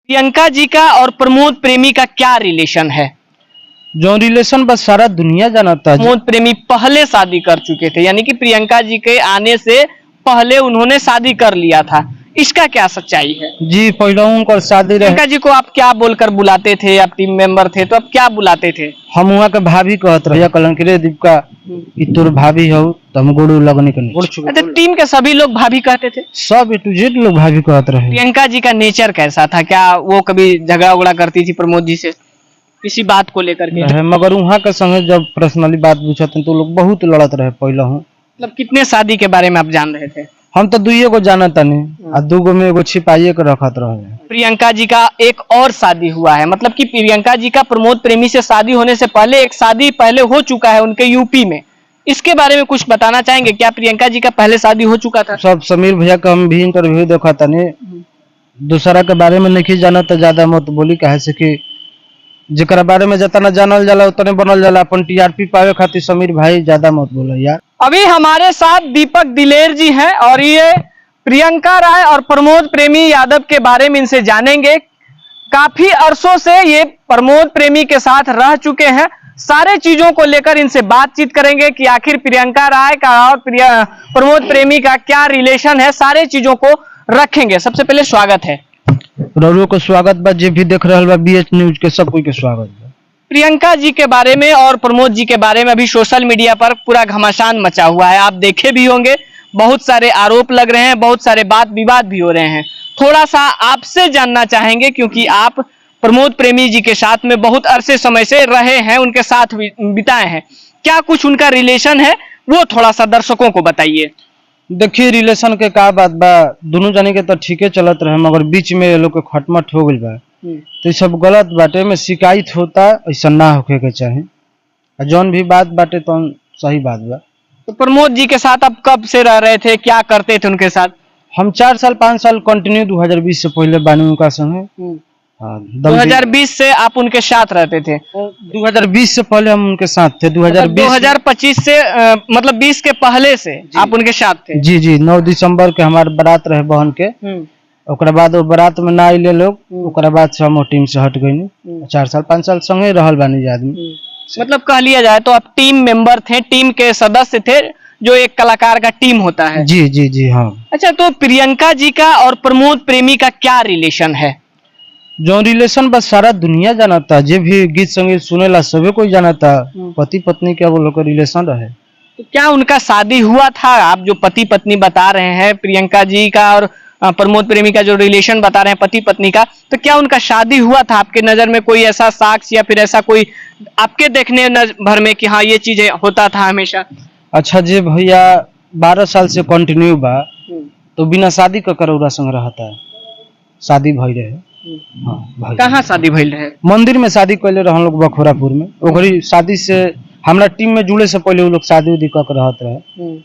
प्रियंका जी का और प्रमोद प्रेमी का क्या रिलेशन है? जो रिलेशन बस सारा दुनिया जानता है। प्रमोद प्रेमी पहले शादी कर चुके थे, यानी कि प्रियंका जी के आने से पहले उन्होंने शादी कर लिया था। इसका क्या सच्चाई है? जी पहले उनका शादी रहे। प्रियंका जी को आप क्या बोलकर बुलाते थे? आप टीम मेंबर थे तो आप क्या बुलाते थे? हम वहाँ के भाभी कहत रहे कलंक रे दीपिका कि तोर भाभी हो तो हम गोड़ू लगने के नहीं। अच्छा, टीम के सभी लोग भाभी कहते थे? सब A to Z लोग भाभी कहत रहे। प्रियंका जी का नेचर कैसा था? क्या वो कभी झगड़ा उगड़ा करती थी प्रमोद जी से किसी बात को लेकर के? मगर वहाँ के संगे जब पर्सनली बात पूछते तो लोग बहुत लड़त रहे पहले हूँ। मतलब कितने शादी के बारे में आप जान रहे थे? हम तो दुइये को जानता नहीं आ दूगो में एगो छिपाइए के रखत रहे। प्रियंका जी का एक और शादी हुआ है, मतलब कि प्रियंका जी का प्रमोद प्रेमी से शादी होने से पहले एक शादी पहले हो चुका है उनके यूपी में। इसके बारे में कुछ बताना चाहेंगे? क्या प्रियंका जी का पहले शादी हो चुका था? सब समीर भैया का हम भी इंटरव्यू देखा था नहीं, दूसरा के बारे में नहीं जाना तो ज्यादा मत बोली कहे से कि जेकरा बारे में जितना जानल जाला उतने बनल जाला। अपन टीआरपी पावे खातिर समीर भाई ज्यादा मत बोलो यार। अभी हमारे साथ दीपक दिलेर जी हैं और ये प्रियंका राय और प्रमोद प्रेमी यादव के बारे में इनसे जानेंगे। काफी अरसों से ये प्रमोद प्रेमी के साथ रह चुके हैं, सारे चीजों को लेकर इनसे बातचीत करेंगे कि आखिर प्रियंका राय का और प्रमोद प्रेमी का क्या रिलेशन है, सारे चीजों को रखेंगे। सबसे पहले स्वागत है। रौरो को स्वागत बा, जे भी देख रहा बा BH न्यूज के सब कोई के स्वागत बा। प्रियंका जी के बारे में और प्रमोद जी के बारे में अभी सोशल मीडिया पर पूरा घमासान मचा हुआ है, आप देखे भी होंगे। बहुत सारे आरोप लग रहे हैं, बहुत सारे बात विवाद भी हो रहे हैं। थोड़ा सा आपसे जानना चाहेंगे क्योंकि आप प्रमोद प्रेमी जी के साथ में बहुत अरसे समय से रहे हैं, उनके साथ बिताए हैं। क्या कुछ उनका रिलेशन है वो थोड़ा सा दर्शकों को बताइए। देखिए रिलेशन के का बात बा, दोनों जाने के तो ठीके चलत रहे मगर बीच में ये लोग के खटमट हो गइल बा तो सब गलत बाटे में शिकायत होता, ऐसा ना होके के चाहे। जौन भी बात बाटे तो सही बात बा। तो प्रमोद जी के साथ आप कब से रह रहे थे, क्या करते थे उनके साथ? हम 4 साल 5 साल कंटिन्यू 2020 से पहले बानी उनका संगे। 2020 से आप उनके साथ रहते थे? 2020 से पहले हम उनके साथ थे। 2025 से मतलब 20 के पहले से आप उनके साथ थे? जी जी 9 दिसंबर के हमारे बारात रहे बहन के, ओकरा बाद वो बारात में ना आइले लोग, ओकरा बाद से हम टीम से हट गई। 4 साल 5 साल संगे रहल बानी आदमी। मतलब कह लिया जाए तो आप टीम मेंबर थे, टीम के सदस्य थे, जो एक कलाकार का टीम होता है। जी जी जी हाँ। अच्छा, तो प्रियंका जी का और प्रमोद प्रेमी का क्या रिलेशन है? जो रिलेशन बस सारा दुनिया जानता है, जे भी गीत संगीत सुनेला सभी कोई जानता, पति पत्नी का वो लोग का रिलेशन रहे। तो क्या उनका शादी हुआ था? आप जो पति पत्नी बता रहे हैं, प्रियंका जी का और प्रमोद प्रेमी का जो रिलेशन बता रहे हैं पति पत्नी का, तो क्या उनका शादी हुआ था? आपके नजर में कोई ऐसा साक्ष्य या फिर ऐसा कोई आपके देखने भर में कि हाँ ये चीजें होता था हमेशा? अच्छा जी भैया 12 साल से कंटिन्यू बा तो बिना शादी का करौरा संग रहता है। शादी भई रहे। हाँ, कहाँ शादी भइल रहे? मंदिर में शादी कैले रहे हम लोग बखोरापुर में। ओकरी शादी से हमरा टीम में जुड़े से पहले वो लोग शादी उदी कर रहत रहे।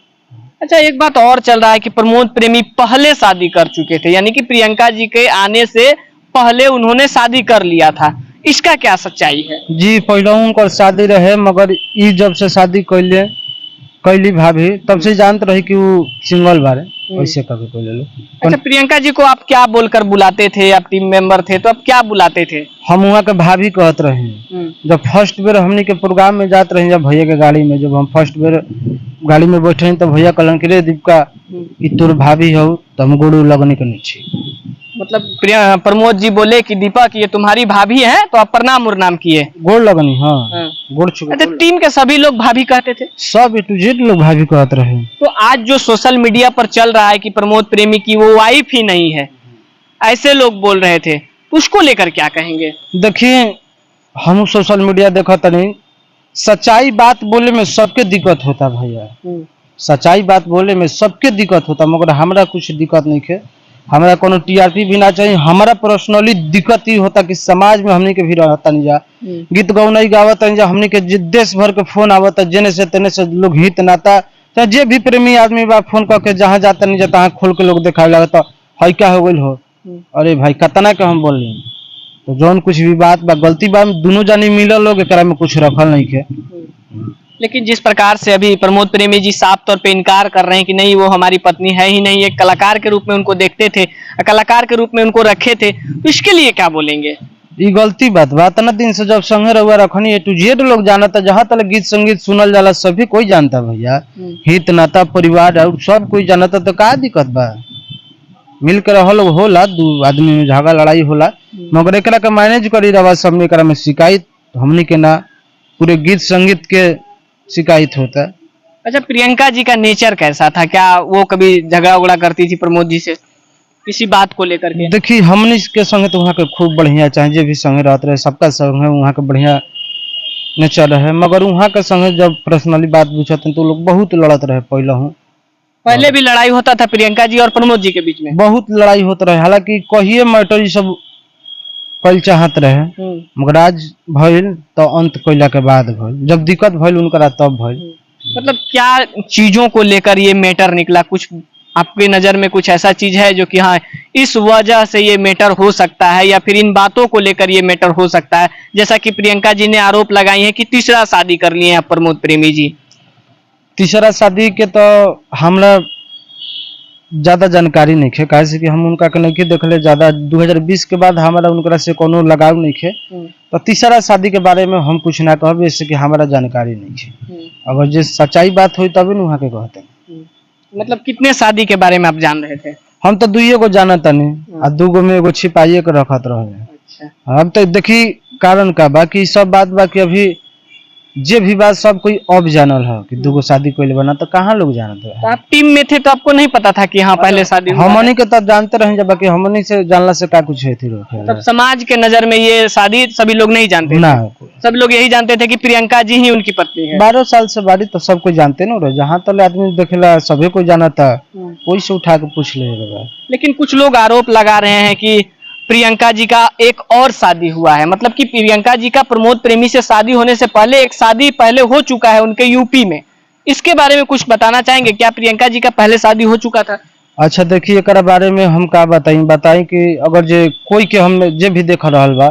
अच्छा, एक बात और चल रहा है कि प्रमोद प्रेमी पहले शादी कर चुके थे, यानी कि प्रियंका जी के आने से पहले उन्होंने शादी कर लिया था। इसका क्या सच्चाई है? जी पहले उनका शादी रहे मगर ई जब से शादी कैली भाभी तब से जानते रहे कि वो सिंगल बारे वैसे कभी कोई ले लो। अच्छा, प्रियंका जी को आप क्या बोलकर बुलाते थे? आप टीम मेंबर थे तो आप क्या बुलाते थे? हम वहाँ के भाभी कहत रहे। जब फर्स्ट बेर हमने के प्रोग्राम में जाते रहे, जब भैया के गाड़ी में, जब हम फर्स्ट बेर गाड़ी में बैठे तो भैया कहलन कि रे दीपिका कि तोर भाभी हो तो हम गोड़ू लगने के नीचे। मतलब प्रमोद जी बोले कि दीपक ये तुम्हारी भाभी है, तो आप प्रणाम उरनाम किए? गोड़ लगनी। हाँ गोड़ छुए। अच्छा, टीम के सभी लोग भाभी कहते थे? सब A to Z लोग भाभी कहते रहे। तो आज जो सोशल मीडिया पर चल रहा है कि प्रमोद प्रेमी की वो वाइफ ही नहीं है, ऐसे लोग बोल रहे थे, उसको लेकर क्या कहेंगे? देखिए हम सोशल मीडिया देखा नहीं, सच्चाई बात बोले में सबके दिक्कत होता भैया। सच्चाई बात बोले में सबके दिक्कत होता, मगर हमरा कुछ दिक्कत नहीं है। हमारा कोनो टीआरपी भी ना चाहिए। हमारा पर्सनली दिक्कत ही होता कि समाज में हमने के भी रहता नहीं जा, गीत गौ नहीं गावत नहीं जा, हमने के देश भर के फोन आवता, जेने से तेने से लोग हित नाता चाहे जे भी प्रेमी आदमी बा फोन करके जहाँ जाता नहीं जाता खोल के लोग दिखाए लगता है क्या हो गई हो। अरे भाई कतना के हम बोल रही तो जौन कुछ भी बात बा गलती बा दोनों जानी मिलल लोग, एकरा में कुछ रखल नहीं के। लेकिन जिस प्रकार से अभी प्रमोद प्रेमी जी साफ तौर पे इनकार कर रहे हैं कि नहीं वो हमारी पत्नी है ही नहीं, एक कलाकार के रूप में उनको देखते थे, कलाकार के रूप में उनको रखे थे, तो इसके लिए क्या बोलेंगे? ये गलती बात ना दिन से जब संगे रहुआ रखनी है टू जेड लोग जानता, जहाँ तक गीत संगीत सुनल जाला सभी कोई जानता भैया, हित नाता परिवार और सब कोई जानता, तो का दिक्कत बा? मिल के रहल होला, दू आदमी में झगड़ा लड़ाई होला, मगर एकरा के मैनेज करी रहा सब में, एकरा में शिकायत हमनी के ना पूरे गीत संगीत के शिकायत होता है। अच्छा, प्रियंका जी का नेचर कैसा था? क्या वो कभी झगड़ा उगड़ा करती थी प्रमोद जी से किसी बात को लेकर के? देखिए हमनी के संगे तो वहाँ के खूब बढ़िया, चाहे जे भी संगे रहते रहे सबका संगे वहाँ के बढ़िया नेचर रहे, मगर वहाँ के संगे जब पर्सनली बात पूछते तो लोग बहुत लड़त रहे। पहले भी लड़ाई होता था प्रियंका जी और प्रमोद जी के बीच में? बहुत लड़ाई होता रहे, हालांकि कहिए मैटर ये सब कल चाहत रहे, मगर आज भइल तो अंत कैला के बाद भइल, जब दिक्कत भइल उनकरा तब भइल। मतलब क्या चीजों को लेकर ये मैटर निकला? कुछ आपकी नजर में कुछ ऐसा चीज है जो कि हाँ इस वजह से ये मैटर हो सकता है, या फिर इन बातों को लेकर ये मैटर हो सकता है? जैसा कि प्रियंका जी ने आरोप लगाई है कि तीसरा शादी कर लिए हैं प्रमोद प्रेमी जी। तीसरा शादी के तो हमरा ज्यादा जानकारी नहीं है, काहे से कि हम उनका के नहीं देखले ज्यादा, 2020 के बाद हमारा उनकरा से कोनो लगाव नहीं है, तो तीसरा शादी के बारे में हम कुछ ना कहब, इससे कि हमारा जानकारी नहीं है। अगर जे सच्चाई बात हुई तभी वहाँ के कहते हैं। मतलब कितने शादी के बारे में आप जान रहे थे? हम तो दुइये को जानता नहीं, आ दूगो में एगो छिपाइए के रखत रहे। अच्छा। अब तो देखी कारण का बाकी सब बात बाकी अभी जे भी बात सब कोई अब जानल है कि दूगो शादी कोई बना, तो कहाँ लोग जानते हैं? तो आप टीम में थे तो आपको नहीं पता था कि हाँ पहले शादी हुआ है? हमनी के तब जानते रहे, जब बाकी हमनी से जानला से क्या कुछ है थी। तब समाज के नजर में ये शादी सभी लोग नहीं जानते ना, सब लोग यही जानते थे कि प्रियंका जी ही उनकी पत्नी है। 12 साल से बाड़ी तो सब कोई जानते ना, जहाँ तक आदमी देखेला सभी कोई जाना था, कोई से उठा के पूछ ले। लेकिन कुछ लोग आरोप लगा रहे हैं कि प्रियंका जी का एक और शादी हुआ है, मतलब कि प्रियंका जी का प्रमोद प्रेमी से शादी होने से पहले एक शादी पहले हो चुका है उनके यूपी में। इसके बारे में कुछ बताना चाहेंगे? क्या प्रियंका जी का पहले शादी हो चुका था? अच्छा देखिए, एक बारे में हम का बताई कि अगर जे कोई के हम जे भी देख रहा बा,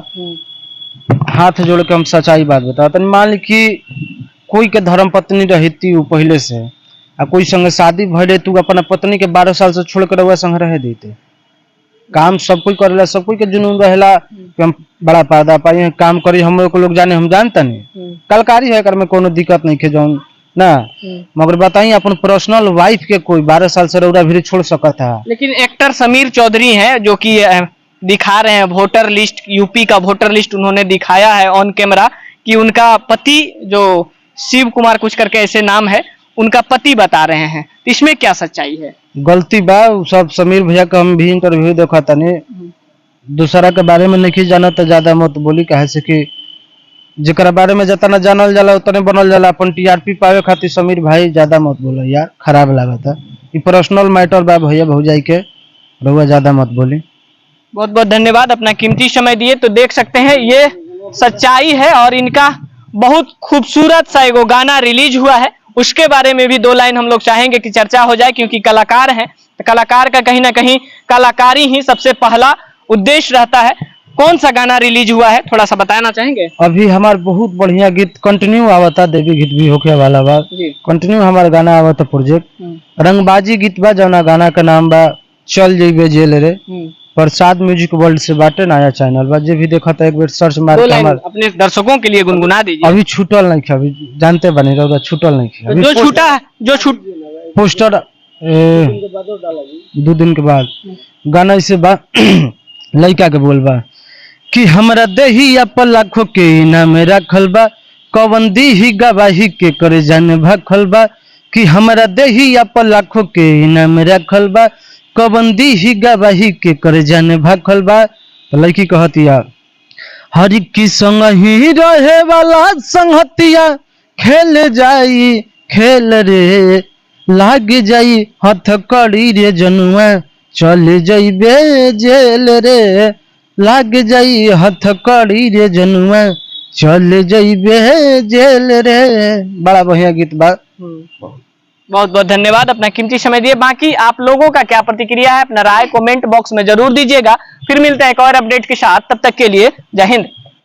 हाथ जोड़ के हम सच्चाई बात बताते, मान ली कि कोई के धर्म पत्नी रहती पहले से, आ कोई संगे शादी भले, तू अपना पत्नी के 12 साल से छोड़ कर रहुआ संग रह देते। काम सब कोई करेला, सब कोई के जुनून रहेला कि हम बड़ा पर्दा पाई काम करी, हम लोग लोग जाने, हम जानता नहीं कलकारी है, कर में कोनो दिक्कत नहीं है जौन ना, मगर बताइए अपन पर्सनल वाइफ के कोई 12 साल से रौरा भी छोड़ सकता था? लेकिन एक्टर समीर चौधरी हैं जो कि दिखा रहे हैं वोटर लिस्ट, यूपी का वोटर लिस्ट उन्होंने दिखाया है ऑन कैमरा कि उनका पति जो शिव कुमार कुछ करके ऐसे नाम है, उनका पति बता रहे हैं। इसमें क्या सच्चाई है? गलती बा सब। समीर भैया का हम भी इंटरव्यू देखा तनी, दूसरा के बारे में नहीं जाना तो ज्यादा मत बोली, कहे से कि जेकरा बारे में जितना जानल जाला उतने बनल जाला, अपन टीआरपी पावे खातिर समीर भाई ज्यादा मत बोलो यार, खराब लागता। ये पर्सनल मैटर बा भैया भौजाई के, रहुआ ज्यादा मत बोली। बहुत बहुत धन्यवाद, अपना कीमती समय दिए। तो देख सकते हैं ये सच्चाई है, और इनका बहुत खूबसूरत सा एगो गाना रिलीज हुआ है, उसके बारे में भी 2 लाइन हम लोग चाहेंगे कि चर्चा हो जाए, क्योंकि कलाकार हैं तो कलाकार का कहीं ना कहीं कलाकारी ही सबसे पहला उद्देश्य रहता है। कौन सा गाना रिलीज हुआ है थोड़ा सा बताना चाहेंगे? अभी हमार बहुत बढ़िया गीत कंटिन्यू आवता, देवी गीत भी होके वाला बा, कंटिन्यू हमारा गाना आवता प्रोजेक्ट रंगबाजी गीत बा, जौना गाना का नाम बा चल जइबे जेल रे। प्रसाद म्यूजिक वर्ल्ड से बाटे नया चैनल बा, जे भी देखा था एक बार सर्च मार के हमार अपने दर्शकों के लिए गुनगुना दीजिए। अभी छूटल नहीं है, अभी जानते बने रहोगा, छूटल नहीं है। जो छूटा, जो छूट पोस्टर 2 दिन के बाद गाना इसे बा लड़का के बोल बा कि हमरा देहिया पर लाखों के इनाम रखल बा, कवन दी गवाही के करे जाने भखल बा, कि हमरा देहिया पर लाखों के इनाम रखल बा, कवन दी गवाही के करे जाने भखल बा। तो लड़की कहतिया हरि की संग ही रहे वाला संगतिया, खेल जाई खेल रे लाग जाई हथकड़ी रे जनुआ, चल जइबे जेल रे लाग जाई हथकड़ी रे जनुआ, चल जइबे जेल रे। बड़ा बढ़िया गीत बा। बहुत बहुत धन्यवाद, अपना कीमती समय दिए। बाकी आप लोगों का क्या प्रतिक्रिया है, अपना राय कमेंट बॉक्स में जरूर दीजिएगा। फिर मिलते हैं एक और अपडेट के साथ, तब तक के लिए जय हिंद।